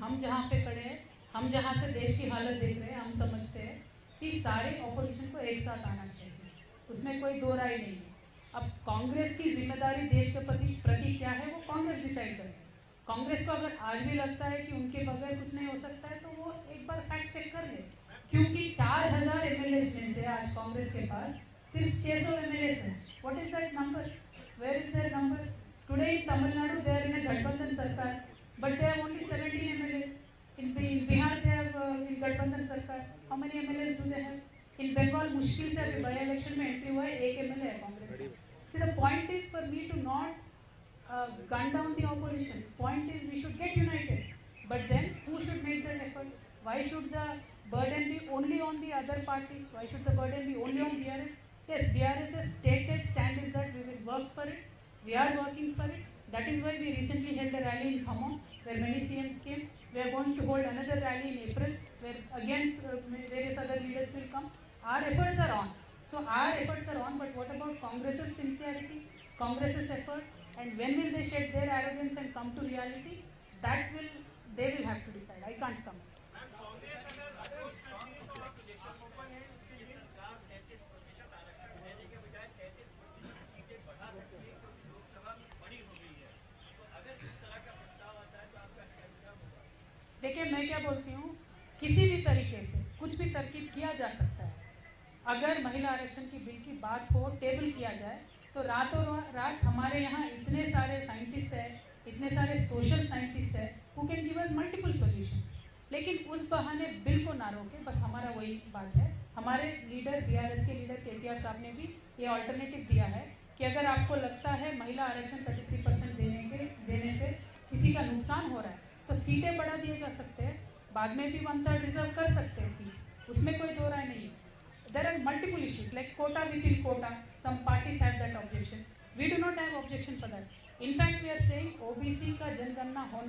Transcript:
हम जहाँ पे खड़े हैं, हम जहाँ से देश की हालत देख रहे हैं, हम समझते हैं कि सारे ऑपोजिशन को एक साथ आना चाहिए, उसमें कोई दो राय नहीं है। अब कांग्रेस की जिम्मेदारी देश के प्रति क्या है वो कांग्रेस डिसाइड करे। कांग्रेस को अगर आज भी लगता है कि उनके बगैर कुछ नहीं हो सकता है तो वो एक बार फैक्ट चेक कर ले, क्योंकि 4000 एमएलए में से आज कांग्रेस के पास सिर्फ 600 एमएलए हैं। What is that number? Where is that number? Today in Tamil Nadu they are in a गठबंधन सरकार, but they have only 17 MLAs. In Bihar they have in गठबंधन सरकार. How many MLAs do they have? In Bengal मुश्किल से अभी by election में entry हुआ है, एक MLA है कांग्रेस का. See the point is for me to not gun down the opposition. Point is we should get united. But then who should make that effort? Why should the burden be only on the other parties? Why should the burden be only on BRS? Yes, BRS's stated stand is that we will work for it. We are working for it. That is why we recently held a rally in Khammam, where many CMs came. We are going to hold another rally in April, where again various other leaders will come. Our efforts are on. So our efforts are on, but what about Congress's sincerity, Congress's efforts, and when will they shed their arrogance and come to reality? That will, they will have to decide. I can't come. देखिए मैं क्या बोलती हूँ, किसी भी तरीके से कुछ भी तरकीब किया जा सकता है। अगर महिला आरक्षण की बिल की बात हो, टेबल किया जाए, तो रातों रात हमारे यहाँ इतने सारे साइंटिस्ट हैं, इतने सारे सोशल साइंटिस्ट हैं, who can give us multiple solutions. लेकिन उस बहाने बिल को ना रोके, बस हमारा वही बात है। हमारे लीडर बीआरएस के लीडर केसीआर साहब ने भी ये ऑल्टरनेटिव दिया है कि अगर आपको लगता है महिला आरक्षण 33% देने से किसी का नुकसान हो रहा है तो सीटें बढ़ा दिए जा सकते हैं, बाद में भी 1/3 रिजर्व कर सकते हैं सीट्स, उसमें कोई दो राय नहीं है। There are multiple issues like quota within quota. Some parties have that objection. We do not have objection for that. In fact, we are saying OBC का जनगणना होना